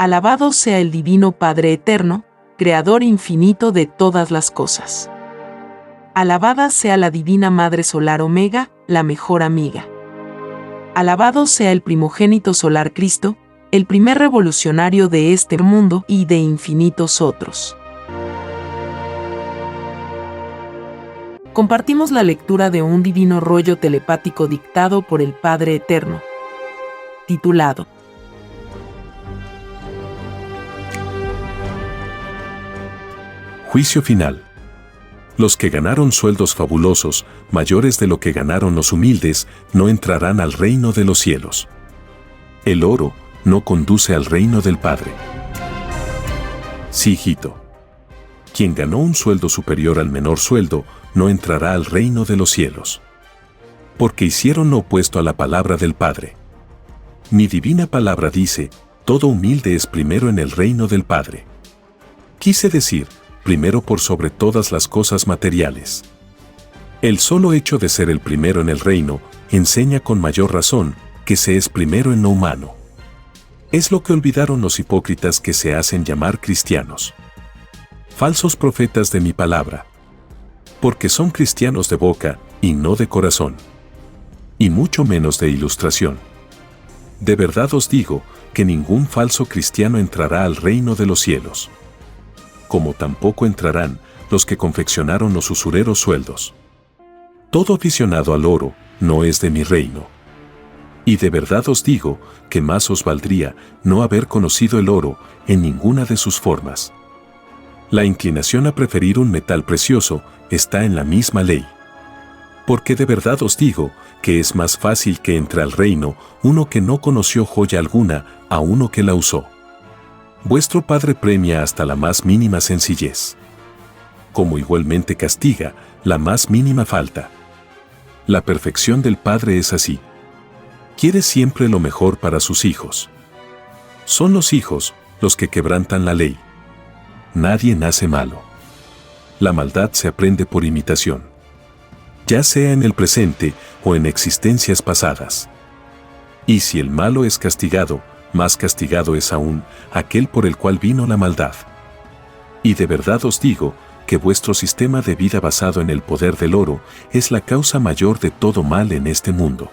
Alabado sea el Divino Padre Eterno, Creador infinito de todas las cosas. Alabada sea la Divina Madre Solar Omega, la mejor amiga. Alabado sea el primogénito solar Cristo, el primer revolucionario de este mundo y de infinitos otros. Compartimos la lectura de un divino rollo telepático dictado por el Padre Eterno, titulado Juicio final. Los que ganaron sueldos fabulosos, mayores de lo que ganaron los humildes, no entrarán al reino de los cielos. El oro no conduce al reino del Padre. Sí, hijito. Quien ganó un sueldo superior al menor sueldo, no entrará al reino de los cielos. Porque hicieron lo opuesto a la palabra del Padre. Mi divina palabra dice, todo humilde es primero en el reino del Padre. Quise decir, primero por sobre todas las cosas materiales. El solo hecho de ser el primero en el reino enseña con mayor razón que se es primero en lo humano. Es lo que olvidaron los hipócritas que se hacen llamar cristianos. Falsos profetas de mi palabra. Porque son cristianos de boca y no de corazón. Y mucho menos de ilustración. De verdad os digo que ningún falso cristiano entrará al reino de los cielos. Como tampoco entrarán los que confeccionaron los usureros sueldos. Todo aficionado al oro no es de mi reino. Y de verdad os digo que más os valdría no haber conocido el oro en ninguna de sus formas. La inclinación a preferir un metal precioso está en la misma ley. Porque de verdad os digo que es más fácil que entre al reino uno que no conoció joya alguna a uno que la usó. Vuestro Padre premia hasta la más mínima sencillez. Como igualmente castiga la más mínima falta. La perfección del Padre es así. Quiere siempre lo mejor para sus hijos. Son los hijos los que quebrantan la ley. Nadie nace malo. La maldad se aprende por imitación. Ya sea en el presente o en existencias pasadas. Y si el malo es castigado, más castigado es aún aquel por el cual vino la maldad. Y de verdad os digo que vuestro sistema de vida basado en el poder del oro es la causa mayor de todo mal en este mundo.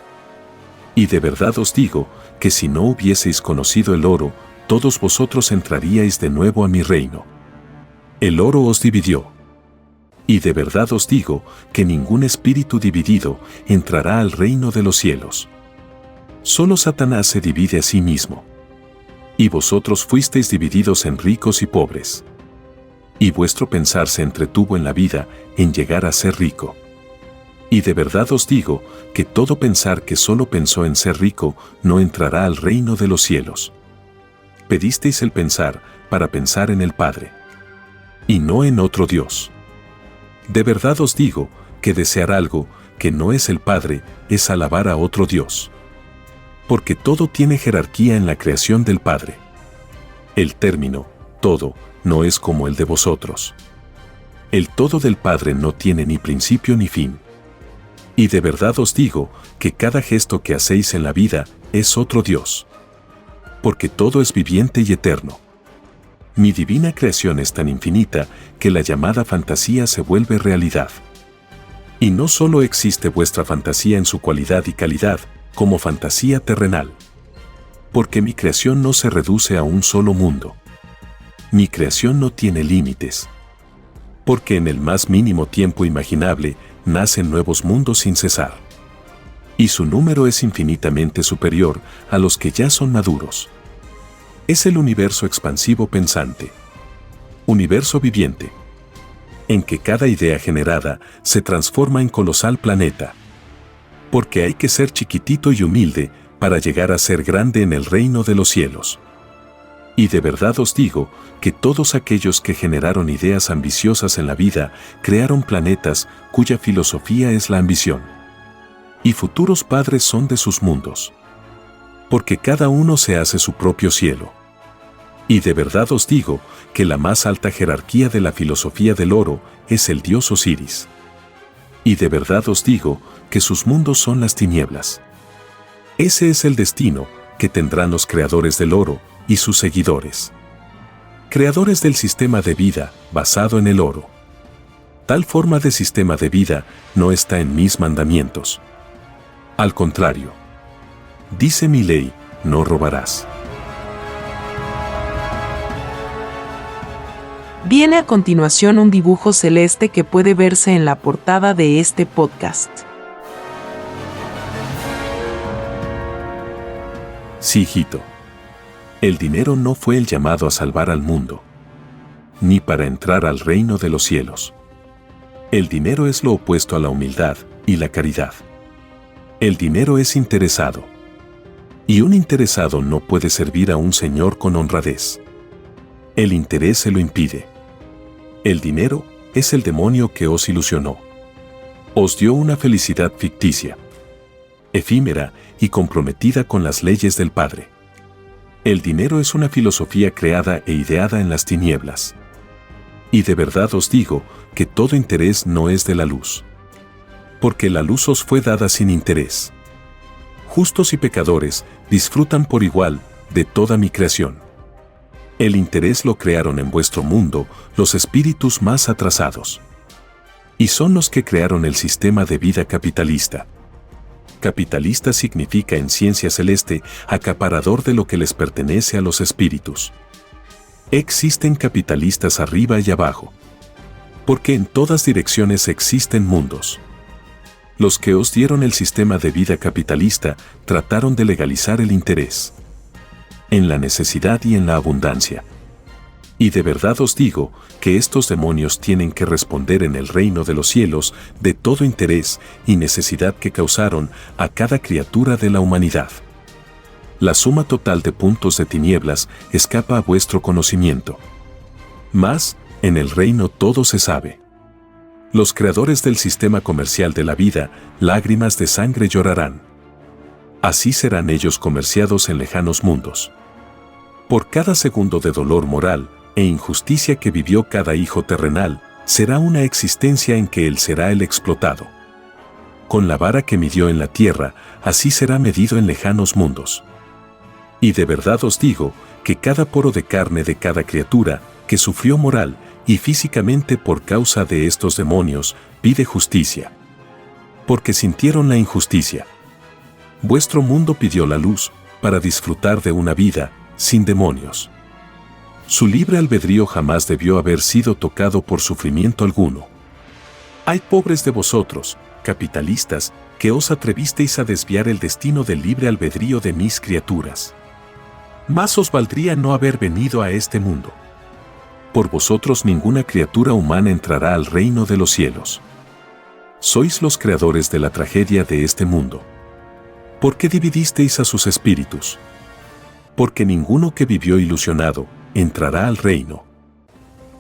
Y de verdad os digo que si no hubieseis conocido el oro, todos vosotros entraríais de nuevo a mi reino. El oro os dividió. Y de verdad os digo que ningún espíritu dividido entrará al reino de los cielos. Solo Satanás se divide a sí mismo. Y vosotros fuisteis divididos en ricos y pobres. Y vuestro pensar se entretuvo en la vida en llegar a ser rico. Y de verdad os digo que todo pensar que solo pensó en ser rico no entrará al reino de los cielos. Pedisteis el pensar para pensar en el Padre. Y no en otro Dios. De verdad os digo que desear algo que no es el Padre es alabar a otro Dios. Porque todo tiene jerarquía en la creación del Padre. El término, todo, no es como el de vosotros. El todo del Padre no tiene ni principio ni fin. Y de verdad os digo que cada gesto que hacéis en la vida es otro Dios. Porque todo es viviente y eterno. Mi divina creación es tan infinita que la llamada fantasía se vuelve realidad. Y no solo existe vuestra fantasía en su cualidad y calidad, como fantasía terrenal. Porque mi creación no se reduce a un solo mundo. Mi creación no tiene límites. Porque en el más mínimo tiempo imaginable nacen nuevos mundos sin cesar. Y su número es infinitamente superior a los que ya son maduros. Es el universo expansivo pensante. Universo viviente. En que cada idea generada se transforma en colosal planeta. Porque hay que ser chiquitito y humilde para llegar a ser grande en el reino de los cielos. Y de verdad os digo que todos aquellos que generaron ideas ambiciosas en la vida crearon planetas cuya filosofía es la ambición. Y futuros padres son de sus mundos. Porque cada uno se hace su propio cielo. Y de verdad os digo que la más alta jerarquía de la filosofía del oro es el dios Osiris. Y de verdad os digo que sus mundos son las tinieblas. Ese es el destino que tendrán los creadores del oro y sus seguidores. Creadores del sistema de vida basado en el oro. Tal forma de sistema de vida no está en mis mandamientos. Al contrario, dice mi ley, no robarás. Viene a continuación un dibujo celeste que puede verse en la portada de este podcast. Sí, hijito. El dinero no fue el llamado a salvar al mundo, ni para entrar al reino de los cielos. El dinero es lo opuesto a la humildad y la caridad. El dinero es interesado. Y un interesado no puede servir a un señor con honradez. El interés se lo impide. El dinero es el demonio que os ilusionó. Os dio una felicidad ficticia, efímera y comprometida con las leyes del Padre. El dinero es una filosofía creada e ideada en las tinieblas. Y de verdad os digo que todo interés no es de la luz. Porque la luz os fue dada sin interés. Justos y pecadores disfrutan por igual de toda mi creación. El interés lo crearon en vuestro mundo los espíritus más atrasados. Y son los que crearon el sistema de vida capitalista. Capitalista significa en ciencia celeste acaparador de lo que les pertenece a los espíritus. Existen capitalistas arriba y abajo. Porque en todas direcciones existen mundos. Los que os dieron el sistema de vida capitalista trataron de legalizar el interés. En la necesidad y en la abundancia. Y de verdad os digo que estos demonios tienen que responder en el reino de los cielos de todo interés y necesidad que causaron a cada criatura de la humanidad. La suma total de puntos de tinieblas escapa a vuestro conocimiento. Mas, en el reino todo se sabe. Los creadores del sistema comercial de la vida, lágrimas de sangre llorarán. Así serán ellos comerciados en lejanos mundos. Por cada segundo de dolor moral e injusticia que vivió cada hijo terrenal, será una existencia en que él será el explotado. Con la vara que midió en la tierra, así será medido en lejanos mundos. Y de verdad os digo que cada poro de carne de cada criatura que sufrió moral y físicamente por causa de estos demonios, pide justicia. Porque sintieron la injusticia. Vuestro mundo pidió la luz para disfrutar de una vida sin demonios. Su libre albedrío jamás debió haber sido tocado por sufrimiento alguno. Hay pobres de vosotros, capitalistas, que os atrevisteis a desviar el destino del libre albedrío de mis criaturas. Más os valdría no haber venido a este mundo. Por vosotros ninguna criatura humana entrará al reino de los cielos. Sois los creadores de la tragedia de este mundo. ¿Por qué dividisteis a sus espíritus? Porque ninguno que vivió ilusionado entrará al reino.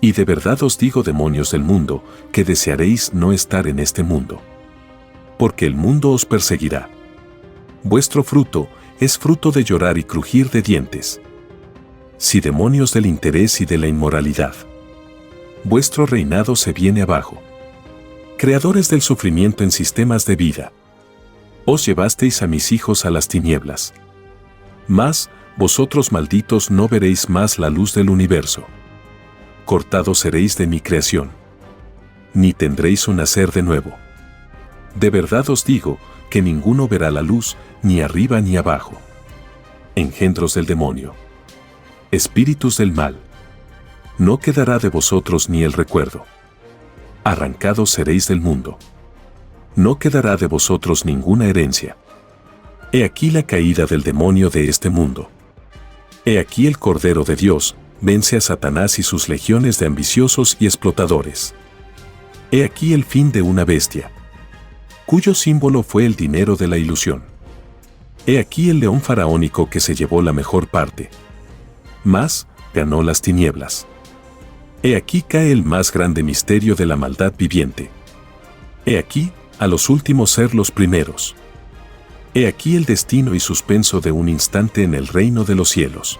Y de verdad os digo, demonios del mundo, que desearéis no estar en este mundo. Porque el mundo os perseguirá. Vuestro fruto es fruto de llorar y crujir de dientes. Si demonios del interés y de la inmoralidad. Vuestro reinado se viene abajo. Creadores del sufrimiento en sistemas de vida. Os llevasteis a mis hijos a las tinieblas. Mas, vosotros malditos no veréis más la luz del universo. Cortados seréis de mi creación. Ni tendréis un nacer de nuevo. De verdad os digo que ninguno verá la luz, ni arriba ni abajo. Engendros del demonio. Espíritus del mal. No quedará de vosotros ni el recuerdo. Arrancados seréis del mundo. No quedará de vosotros ninguna herencia. He aquí la caída del demonio de este mundo. He aquí el Cordero de Dios, vence a Satanás y sus legiones de ambiciosos y explotadores. He aquí el fin de una bestia, cuyo símbolo fue el dinero de la ilusión. He aquí el león faraónico que se llevó la mejor parte. Mas, ganó las tinieblas. He aquí cae el más grande misterio de la maldad viviente. He aquí, a los últimos ser los primeros. He aquí el destino y suspenso de un instante en el reino de los cielos.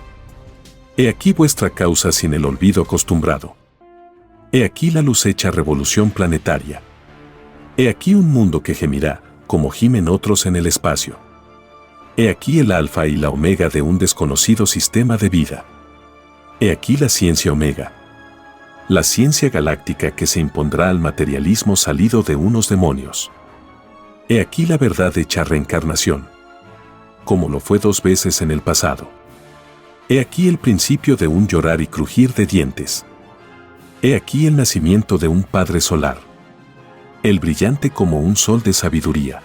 He aquí vuestra causa sin el olvido acostumbrado. He aquí la luz hecha revolución planetaria. He aquí un mundo que gemirá, como gimen otros en el espacio. He aquí el alfa y la omega de un desconocido sistema de vida. He aquí la ciencia omega. La ciencia galáctica que se impondrá al materialismo salido de unos demonios. He aquí la verdad hecha reencarnación, como lo fue 2 veces en el pasado. He aquí el principio de un llorar y crujir de dientes. He aquí el nacimiento de un Padre solar, el brillante como un sol de sabiduría.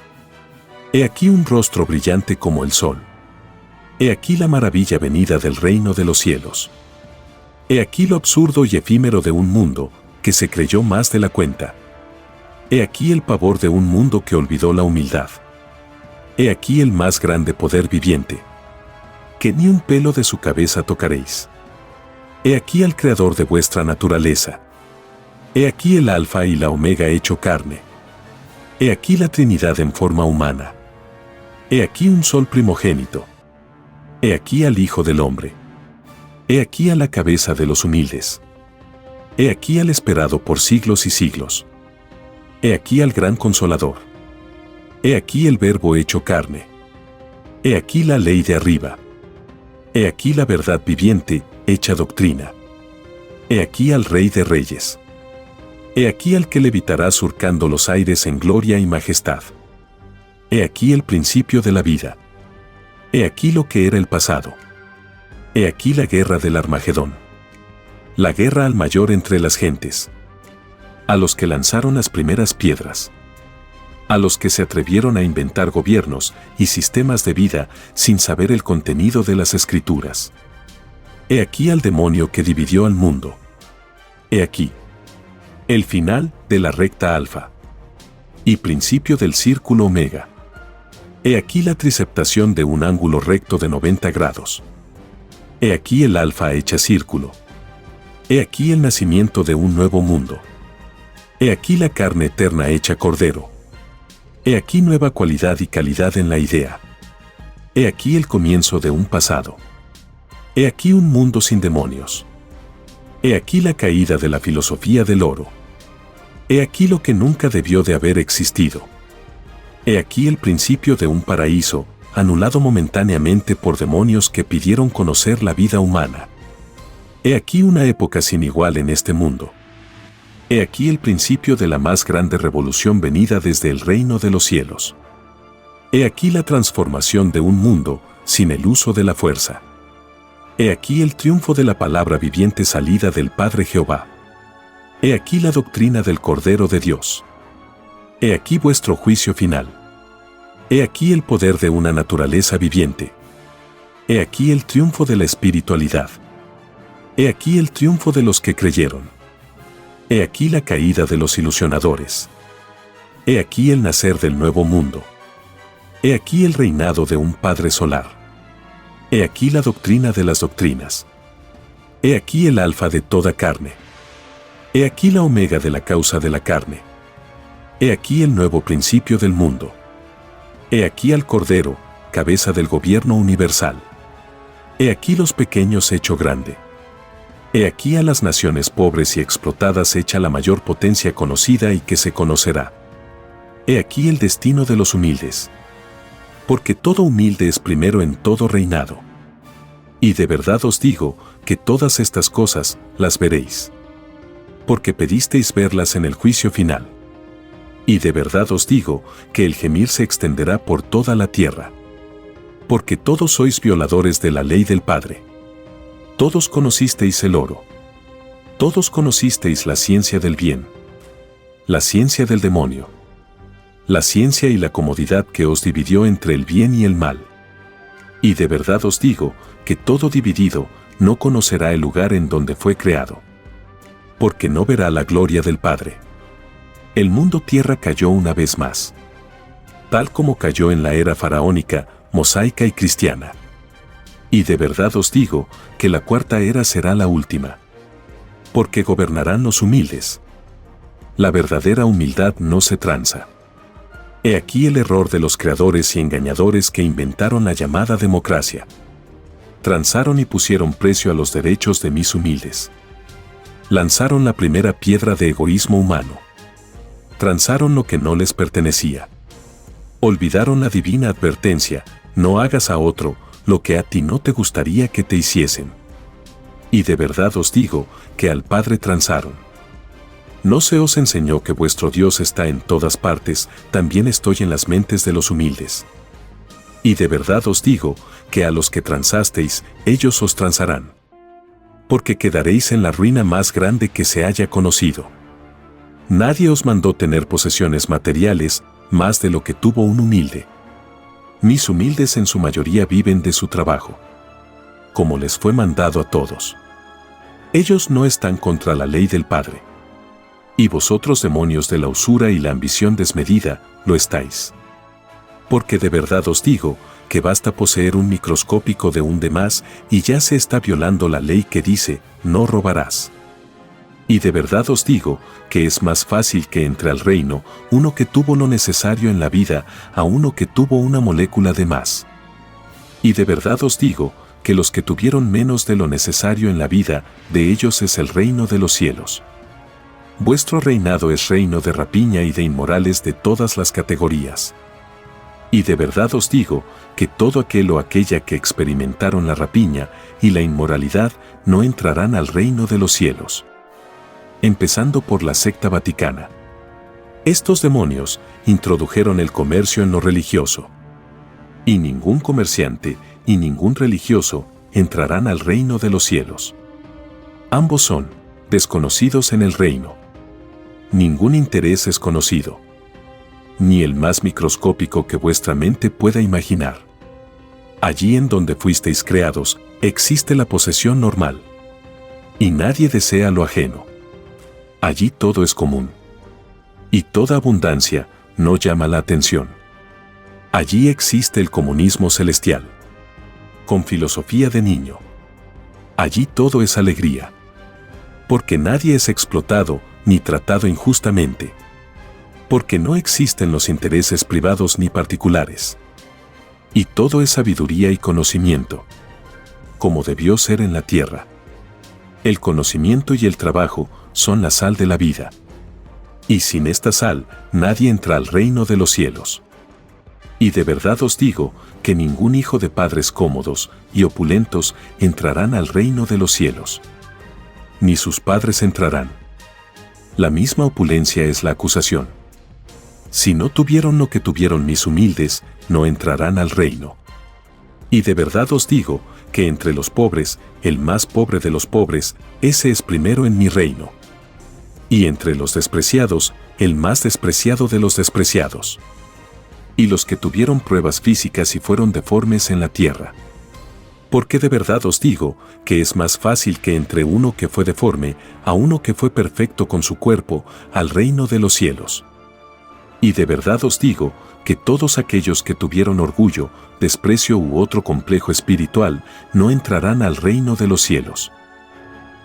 He aquí un rostro brillante como el sol. He aquí la maravilla venida del reino de los cielos. He aquí lo absurdo y efímero de un mundo que se creyó más de la cuenta. He aquí el pavor de un mundo que olvidó la humildad. He aquí el más grande poder viviente, que ni un pelo de su cabeza tocaréis. He aquí al Creador de vuestra naturaleza. He aquí el Alfa y la Omega hecho carne. He aquí la Trinidad en forma humana. He aquí un sol primogénito. He aquí al Hijo del Hombre. He aquí a la cabeza de los humildes. He aquí al esperado por siglos y siglos. He aquí al gran Consolador. He aquí el Verbo hecho carne. He aquí la ley de arriba. He aquí la verdad viviente, hecha doctrina. He aquí al Rey de Reyes. He aquí al que levitará surcando los aires en gloria y majestad. He aquí el principio de la vida. He aquí lo que era el pasado. He aquí la guerra del Armagedón. La guerra al mayor entre las gentes. A los que lanzaron las primeras piedras. A los que se atrevieron a inventar gobiernos y sistemas de vida sin saber el contenido de las Escrituras. He aquí al demonio que dividió al mundo. He aquí el final de la recta alfa y principio del círculo omega. He aquí la triceptación de un ángulo recto de 90 grados. He aquí el alfa hecha círculo. He aquí el nacimiento de un nuevo mundo. He aquí la carne eterna hecha cordero. He aquí nueva cualidad y calidad en la idea. He aquí el comienzo de un pasado. He aquí un mundo sin demonios. He aquí la caída de la filosofía del oro. He aquí lo que nunca debió de haber existido. He aquí el principio de un paraíso, anulado momentáneamente por demonios que pidieron conocer la vida humana. He aquí una época sin igual en este mundo. He aquí el principio de la más grande revolución venida desde el reino de los cielos. He aquí la transformación de un mundo sin el uso de la fuerza. He aquí el triunfo de la palabra viviente salida del Padre Jehová. He aquí la doctrina del Cordero de Dios. He aquí vuestro juicio final. He aquí el poder de una naturaleza viviente. He aquí el triunfo de la espiritualidad. He aquí el triunfo de los que creyeron. He aquí la caída de los ilusionadores. He aquí el nacer del nuevo mundo. He aquí el reinado de un Padre solar. He aquí la doctrina de las doctrinas. He aquí el alfa de toda carne. He aquí la omega de la causa de la carne. He aquí el nuevo principio del mundo. He aquí al Cordero, cabeza del gobierno universal. He aquí los pequeños hecho grande. He aquí a las naciones pobres y explotadas hecha la mayor potencia conocida y que se conocerá. He aquí el destino de los humildes. Porque todo humilde es primero en todo reinado. Y de verdad os digo que todas estas cosas las veréis. Porque pedisteis verlas en el juicio final. Y de verdad os digo que el gemir se extenderá por toda la tierra. Porque todos sois violadores de la ley del Padre. Todos conocisteis el oro. Todos conocisteis la ciencia del bien. La ciencia del demonio. La ciencia y la comodidad que os dividió entre el bien y el mal. Y de verdad os digo que todo dividido no conocerá el lugar en donde fue creado. Porque no verá la gloria del Padre. El mundo tierra cayó una vez más. Tal como cayó en la era faraónica, mosaica y cristiana. Y de verdad os digo que la cuarta era será la última. Porque gobernarán los humildes. La verdadera humildad no se tranza. He aquí el error de los creadores y engañadores que inventaron la llamada democracia. Transaron y pusieron precio a los derechos de mis humildes. Lanzaron la primera piedra de egoísmo humano. Transaron lo que no les pertenecía. Olvidaron la divina advertencia no hagas a otro lo que a ti no te gustaría que te hiciesen. Y de verdad os digo que al Padre transaron. ¿No se os enseñó que vuestro Dios está en todas partes? También estoy en las mentes de los humildes. Y de verdad os digo que a los que transasteis, ellos os transarán. Porque quedaréis en la ruina más grande que se haya conocido. Nadie os mandó tener posesiones materiales más de lo que tuvo un humilde. Mis humildes en su mayoría viven de su trabajo, como les fue mandado a todos. Ellos no están contra la ley del Padre. Y vosotros, demonios de la usura y la ambición desmedida, lo estáis. Porque de verdad os digo que basta poseer un microscópico de un demás y ya se está violando la ley que dice, no robarás. Y de verdad os digo que es más fácil que entre al reino uno que tuvo lo necesario en la vida a uno que tuvo una molécula de más. Y de verdad os digo que los que tuvieron menos de lo necesario en la vida, de ellos es el reino de los cielos. Vuestro reinado es reino de rapiña y de inmorales de todas las categorías. Y de verdad os digo que todo aquel o aquella que experimentaron la rapiña y la inmoralidad no entrarán al reino de los cielos. Empezando por la secta vaticana. Estos demonios introdujeron el comercio en lo religioso. Y ningún comerciante y ningún religioso entrarán al reino de los cielos. Ambos son desconocidos en el reino. Ningún interés es conocido, ni el más microscópico que vuestra mente pueda imaginar. Allí en donde fuisteis creados, existe la posesión normal. Y nadie desea lo ajeno. Allí todo es común. Y toda abundancia no llama la atención. Allí existe el comunismo celestial. Con filosofía de niño. Allí todo es alegría. Porque nadie es explotado ni tratado injustamente. Porque no existen los intereses privados ni particulares. Y todo es sabiduría y conocimiento. Como debió ser en la tierra. El conocimiento y el trabajo son la sal de la vida. Y sin esta sal, nadie entra al reino de los cielos. Y de verdad os digo que ningún hijo de padres cómodos y opulentos entrarán al reino de los cielos. Ni sus padres entrarán. La misma opulencia es la acusación. Si no tuvieron lo que tuvieron mis humildes, no entrarán al reino. Y de verdad os digo que entre los pobres, el más pobre de los pobres, ese es primero en mi reino. Y entre los despreciados, el más despreciado de los despreciados. Y los que tuvieron pruebas físicas y fueron deformes en la tierra. Porque de verdad os digo que es más fácil que entre uno que fue deforme a uno que fue perfecto con su cuerpo al reino de los cielos. Y de verdad os digo que todos aquellos que tuvieron orgullo, desprecio u otro complejo espiritual no entrarán al reino de los cielos.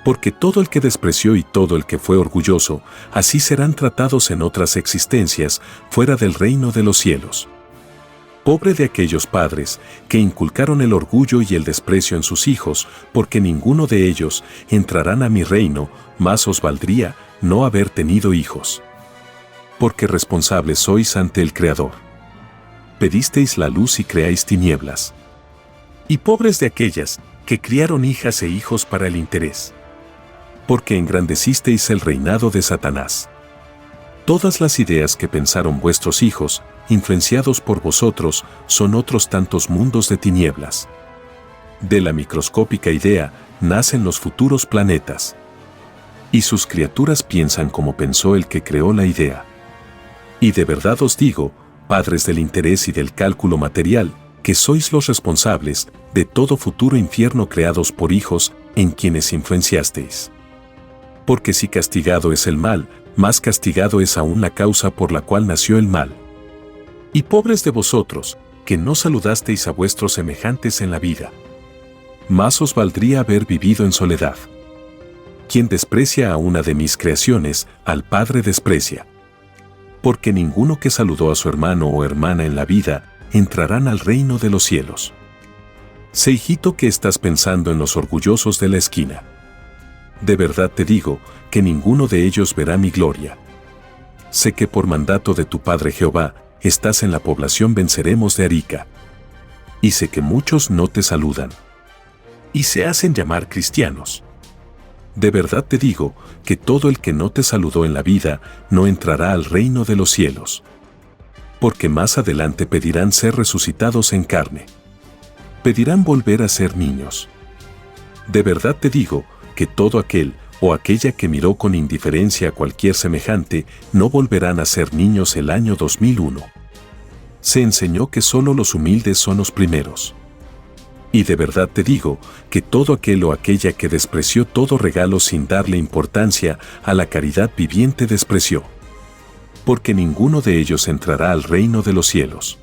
Porque todo el que despreció y todo el que fue orgulloso, así serán tratados en otras existencias fuera del reino de los cielos. Pobre de aquellos padres que inculcaron el orgullo y el desprecio en sus hijos, porque ninguno de ellos entrarán a mi reino, más os valdría no haber tenido hijos. Porque responsables sois ante el Creador. Pedisteis la luz y creáis tinieblas. Y pobres de aquellas que criaron hijas e hijos para el interés. Porque engrandecisteis el reinado de Satanás. Todas las ideas que pensaron vuestros hijos, influenciados por vosotros, son otros tantos mundos de tinieblas. De la microscópica idea nacen los futuros planetas. Y sus criaturas piensan como pensó el que creó la idea. Y de verdad os digo, padres del interés y del cálculo material, que sois los responsables de todo futuro infierno creados por hijos en quienes influenciasteis. Porque si castigado es el mal, más castigado es aún la causa por la cual nació el mal. Y pobres de vosotros, que no saludasteis a vuestros semejantes en la vida. Más os valdría haber vivido en soledad. Quien desprecia a una de mis creaciones, al Padre desprecia. Porque ninguno que saludó a su hermano o hermana en la vida, entrarán al reino de los cielos. Sé, hijito, que estás pensando en los orgullosos de la esquina. De verdad te digo, que ninguno de ellos verá mi gloria. Sé que por mandato de tu Padre Jehová, estás en la población Venceremos de Arica. y sé que muchos no te saludan, y se hacen llamar cristianos. De verdad te digo que todo el que no te saludó en la vida no entrará al reino de los cielos. Porque más adelante pedirán ser resucitados en carne. Pedirán volver a ser niños. De verdad te digo que todo aquel o aquella que miró con indiferencia a cualquier semejante no volverán a ser niños el año 2001. Se enseñó que solo los humildes son los primeros. Y de verdad te digo que todo aquel o aquella que despreció todo regalo sin darle importancia a la caridad viviente despreció. Porque ninguno de ellos entrará al reino de los cielos.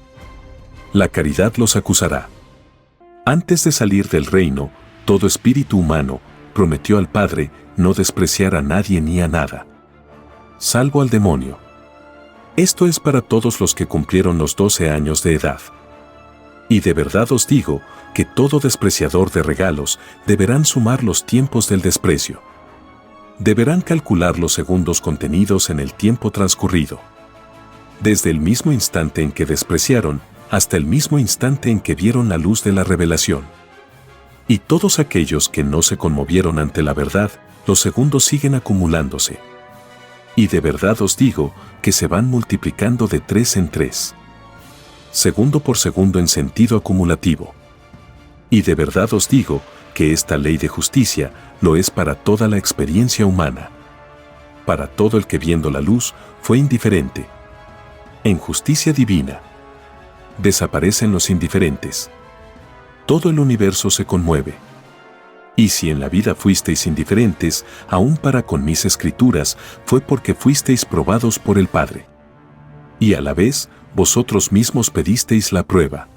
La caridad los acusará. Antes de salir del reino, todo espíritu humano prometió al Padre no despreciar a nadie ni a nada, salvo al demonio. Esto es para todos los que cumplieron los 12 años de edad. Y de verdad os digo que todo despreciador de regalos deberán sumar los tiempos del desprecio. Deberán calcular los segundos contenidos en el tiempo transcurrido. Desde el mismo instante en que despreciaron, hasta el mismo instante en que vieron la luz de la revelación. Y todos aquellos que no se conmovieron ante la verdad, los segundos siguen acumulándose. Y de verdad os digo que se van multiplicando de 3 en 3. Segundo por segundo en sentido acumulativo. Y de verdad os digo que esta ley de justicia lo es para toda la experiencia humana. Para todo el que viendo la luz fue indiferente. En justicia divina desaparecen los indiferentes. Todo el universo se conmueve. Y si en la vida fuisteis indiferentes, aún para con mis escrituras, fue porque fuisteis probados por el Padre. Y a la vez, vosotros mismos pedisteis la prueba.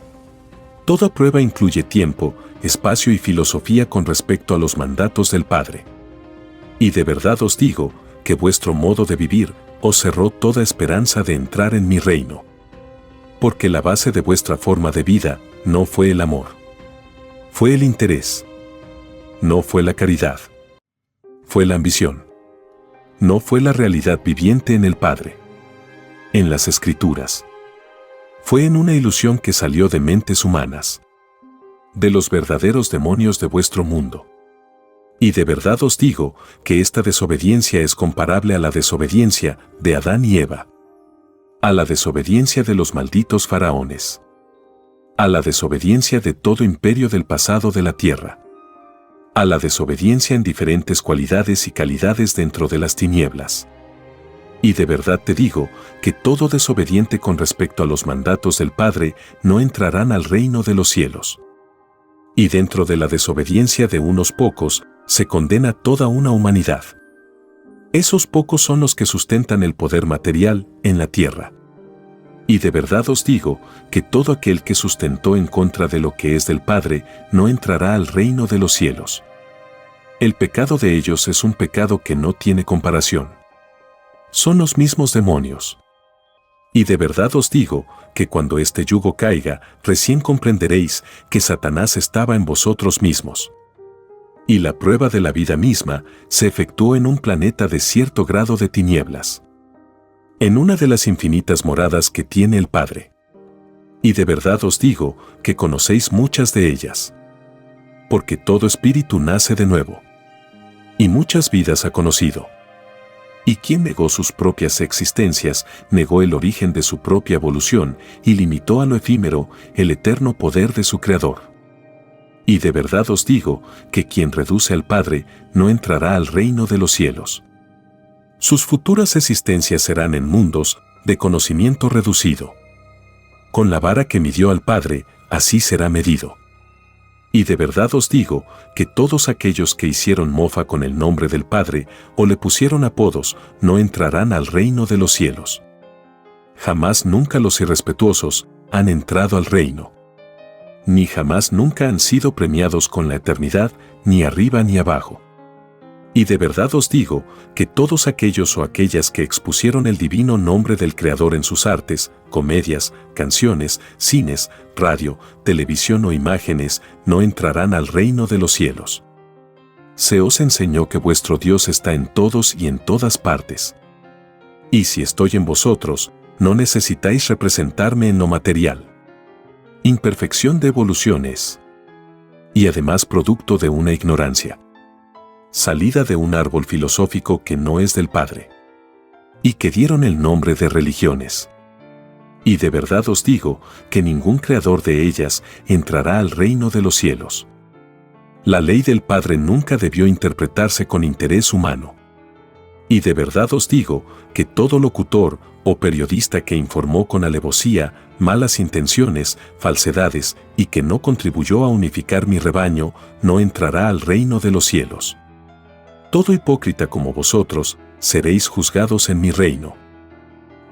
Toda prueba incluye tiempo, espacio y filosofía con respecto a los mandatos del Padre. Y de verdad os digo que vuestro modo de vivir os cerró toda esperanza de entrar en mi reino. Porque la base de vuestra forma de vida no fue el amor. Fue el interés. No fue la caridad. Fue la ambición. No fue la realidad viviente en el Padre. En las Escrituras. Fue en una ilusión que salió de mentes humanas. De los verdaderos demonios de vuestro mundo. Y de verdad os digo que esta desobediencia es comparable a la desobediencia de Adán y Eva. A la desobediencia de los malditos faraones. A la desobediencia de todo imperio del pasado de la tierra. A la desobediencia en diferentes cualidades y calidades dentro de las tinieblas. Y de verdad te digo que todo desobediente con respecto a los mandatos del Padre no entrarán al reino de los cielos. Y dentro de la desobediencia de unos pocos se condena toda una humanidad. Esos pocos son los que sustentan el poder material en la tierra. Y de verdad os digo que todo aquel que sustentó en contra de lo que es del Padre no entrará al reino de los cielos. El pecado de ellos es un pecado que no tiene comparación. Son los mismos demonios. Y de verdad os digo que cuando este yugo caiga, recién comprenderéis que Satanás estaba en vosotros mismos. Y la prueba de la vida misma se efectuó en un planeta de cierto grado de tinieblas. En una de las infinitas moradas que tiene el Padre. Y de verdad os digo que conocéis muchas de ellas. Porque todo espíritu nace de nuevo. Y muchas vidas ha conocido. Y quien negó sus propias existencias, negó el origen de su propia evolución y limitó a lo efímero el eterno poder de su Creador. Y de verdad os digo que quien reduce al Padre no entrará al reino de los cielos. Sus futuras existencias serán en mundos de conocimiento reducido. Con la vara que midió al Padre, así será medido. Y de verdad os digo que todos aquellos que hicieron mofa con el nombre del Padre o le pusieron apodos no entrarán al reino de los cielos. Jamás nunca los irrespetuosos han entrado al reino. Ni jamás nunca han sido premiados con la eternidad, ni arriba ni abajo. Y de verdad os digo que todos aquellos o aquellas que expusieron el divino nombre del Creador en sus artes, comedias, canciones, cines, radio, televisión o imágenes, no entrarán al reino de los cielos. Se os enseñó que vuestro Dios está en todos y en todas partes. Y si estoy en vosotros, no necesitáis representarme en lo material. imperfección de evoluciones, y además producto de una ignorancia, salida de un árbol filosófico que no es del Padre, y que dieron el nombre de religiones. Y de verdad os digo que ningún creador de ellas entrará al reino de los cielos. La ley del Padre nunca debió interpretarse con interés humano. Y de verdad os digo que todo locutor o periodista que informó con alevosía, malas intenciones, falsedades y que no contribuyó a unificar mi rebaño, no entrará al reino de los cielos. Todo hipócrita como vosotros, seréis juzgados en mi reino.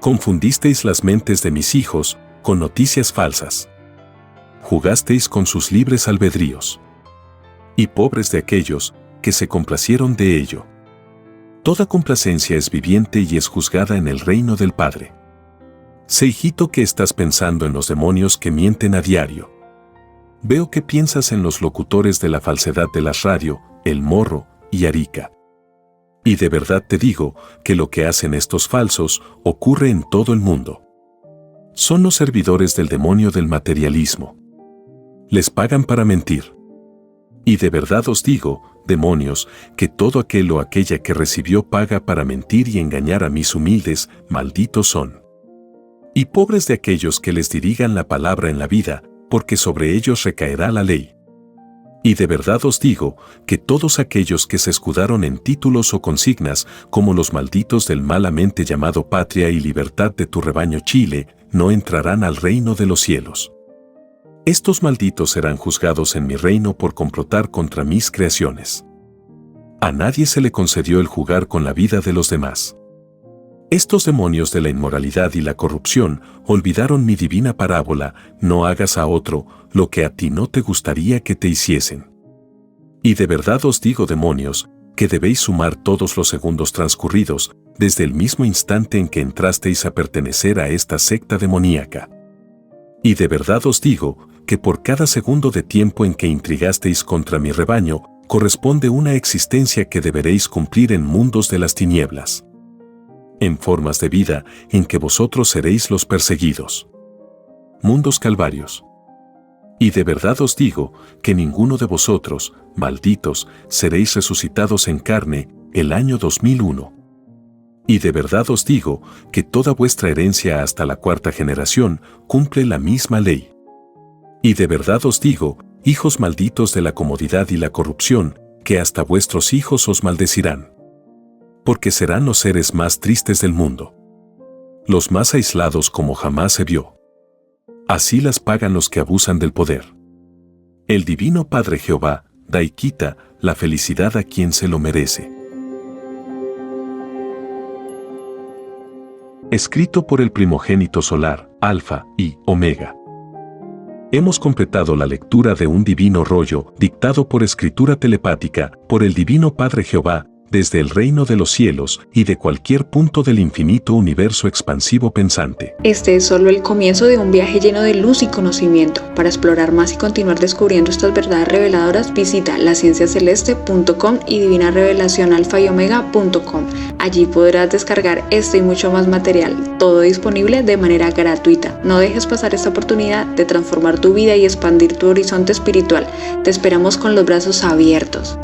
Confundisteis las mentes de mis hijos con noticias falsas. Jugasteis con sus libres albedríos. Y pobres de aquellos que se complacieron de ello. Toda complacencia es viviente y es juzgada en el reino del Padre. Sé, hijito, que estás pensando en los demonios que mienten a diario. Veo que piensas en los locutores de la falsedad de las radio, El Morro y Arica. Y de verdad te digo que lo que hacen estos falsos ocurre en todo el mundo. Son los servidores del demonio del materialismo. Les pagan para mentir. Y de verdad os digo, demonios, que todo aquel o aquella que recibió paga para mentir y engañar a mis humildes, malditos son. Y pobres de aquellos que les dirigan la palabra en la vida, porque sobre ellos recaerá la ley. Y de verdad os digo que todos aquellos que se escudaron en títulos o consignas, como los malditos del malamente llamado Patria y Libertad de tu rebaño Chile, no entrarán al reino de los cielos. Estos malditos serán juzgados en mi reino por complotar contra mis creaciones. A nadie se le concedió el jugar con la vida de los demás. Estos demonios de la inmoralidad y la corrupción olvidaron mi divina parábola: no hagas a otro lo que a ti no te gustaría que te hiciesen. Y de verdad os digo, demonios, que debéis sumar todos los segundos transcurridos desde el mismo instante en que entrasteis a pertenecer a esta secta demoníaca. Y de verdad os digo que por cada segundo de tiempo en que intrigasteis contra mi rebaño, corresponde una existencia que deberéis cumplir en mundos de las tinieblas. En formas de vida en que vosotros seréis los perseguidos. Mundos calvarios. Y de verdad os digo que ninguno de vosotros, malditos, seréis resucitados en carne el año 2001. Y de verdad os digo que toda vuestra herencia hasta la 4ª generación cumple la misma ley. Y de verdad os digo, hijos malditos de la comodidad y la corrupción, que hasta vuestros hijos os maldecirán. Porque serán los seres más tristes del mundo. Los más aislados como jamás se vio. Así las pagan los que abusan del poder. El Divino Padre Jehová da y quita la felicidad a quien se lo merece. Escrito por el primogénito solar, Alfa y Omega. Hemos completado la lectura de un divino rollo, dictado por escritura telepática, por el Divino Padre Jehová, desde el reino de los cielos y de cualquier punto del infinito universo expansivo pensante. Este es solo el comienzo de un viaje lleno de luz y conocimiento. Para explorar más y continuar descubriendo estas verdades reveladoras, visita lascienciaceleste.com y divinarevelacionalfayomega.com. Allí podrás descargar este y mucho más material, todo disponible de manera gratuita. No dejes pasar esta oportunidad de transformar tu vida y expandir tu horizonte espiritual. Te esperamos con los brazos abiertos.